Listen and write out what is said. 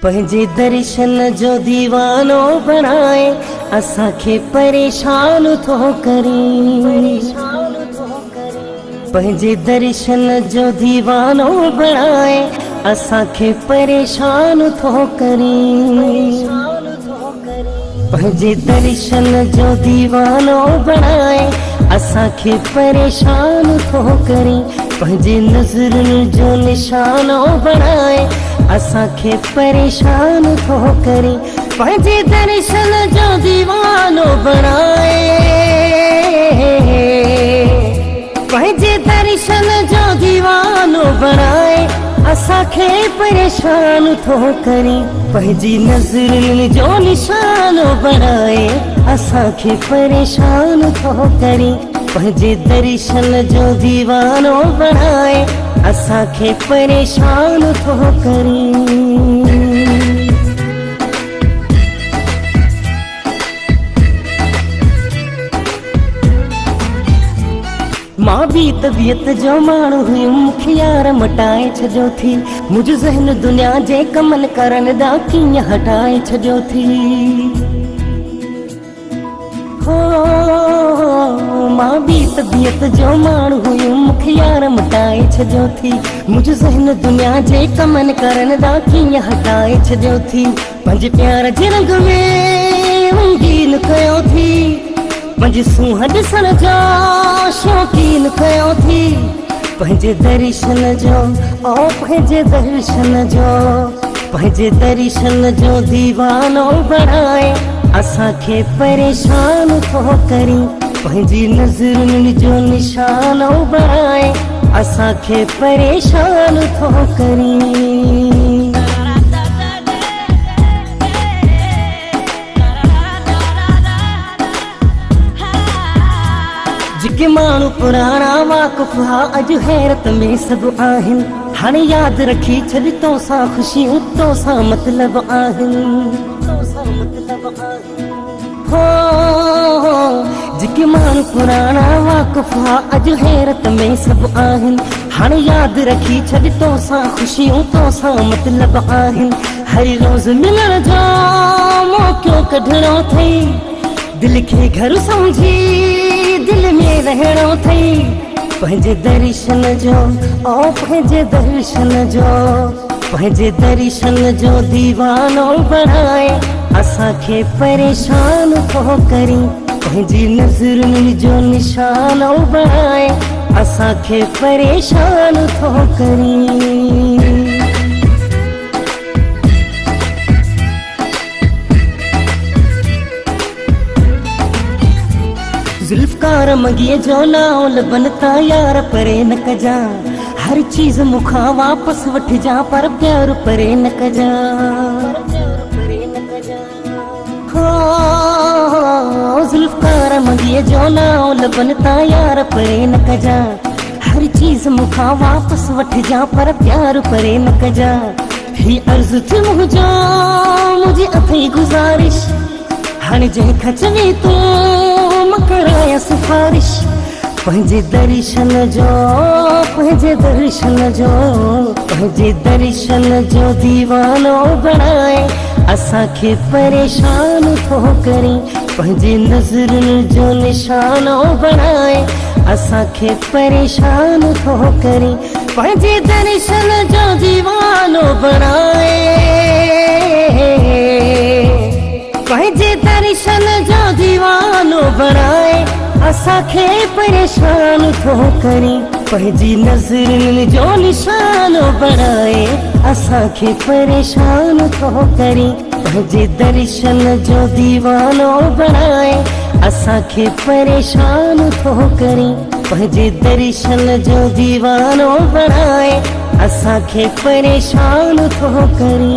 पंहिंजे दर्शन जो दीवानो बणाए असांखे परेशान थो करे। पंहिंजे दर्शन जो दीवानो बणाए असांखे परेशान थो करे। पंहिंजे दर्शन जो दीवानो बणाए असांखे परेशान थो करे। पंहिंजे नज़रुनि जो निशानो बणाए असांखे परेशान थो करे। पंहिंजे दर्शन जो दीवानो बणाए पंहिंजे दर्शन जो दीवानो बणाए असांखे परेशान थो करे। पंहिंजी नज़रुनि जो निशानो बणाए असांखे परेशान थो करे। पंहिंजे दर्शन जो दीवानो बणाए असांखे परेशान थो करे। मां भी तबियत जो माण्हू हुयुमि, मूंखे यार मटाए छॾियो थी। मुंहिंजो ज़हन दुनिया जे कमनि करण ॾांहुं कीअं हटाए छॾियो थी। मां भी तबियत जो माण्हू हुयुमि, मूंखे यार मटाए छॾियो थी। मुंहिंजो ज़हन दुनिया जे कमनि करण ॾांहुं कीअं हटाए छॾियो थी। पंहिंजे प्यार जे रंग में रंगीन कयो थी। पंहिंजे सूंहं ॾिसण जो शौक़ीन कयो थी। पंहिंजे दर्शन जो पंहिंजे दर्शन जो पंहिंजे दर्शन जो दीवानो बणाए असांखे परेशान थो करे। पंहिंजी नज़रुनि जो निशानो बणाए असांखे परेशान थो करे। जेके माण्हू पुराणा वाक़ुफ़ हा अॼु हैरत में सभु आहिनि। हाणे यादि रखी छॾ तोसां ख़ुशियूं तोसां मतिलब आहिनि। जेके माण्हू पुराणा वाक़ुफ़ हा अॼु हैरत में सभु आहिनि। हाणे यादि रखी छॾ तोसां ख़ुशियूं तोसां मतिलब आहिनि। हर रोज़ मिलण जो मौक़ो कढणो अथई। दिल खे घर समझी दिल में रहणो अथई। पंहिंजे दर्शन जो पंहिंजे दर्शन जो पंहिंजे दर्शन जो दीवानो बणाए असांखे परेशान थो करे। पंहिंजी नज़रुनि जो निशानो बणाए असांखे परेशान थो करे। ज़ुल्फ़कार मॻीअ जो नाव लभनि था यार परे न कजा। हर चीज़ मूंखां वापसि वठिजां पर प्यार परे न कजा। ज़ुल्फ़कार मॻीअ जो नाव लभनि था यार परे न कजा। हर चीज़ मूंखां वापसि वठिजां पर प्यार परे न कजा। ही अर्ज़ थी मुंहिंजो मुंहिंजे अथई गुज़ारिश। हाणे जंहिंखां चवे तूं कराया सिफारिश। पंहिंजे दर्शन जो पंहिंजे दर्शन जो पंहिंजे दर्शन जो दीवानो बणाए असांखे परेशान थो करे। पंहिंजे नज़रुनि जो निशानो बणाए असांखे परेशान थो करे। पंहिंजे दर्शन जो दीवानो बणाए पंहिंजे दर्शन जो दीवानो बणाए असांखे परेशान थो करे। पंहिंजी नज़रुनि जो निशानो बणाए असांखे परेशान थो करे। पंहिंजे दर्शन जो दीवानो बणाए असांखे परेशान थो करे। पंहिंजे दर्शन जो दीवानो बणाए असांखे परेशान थो करे।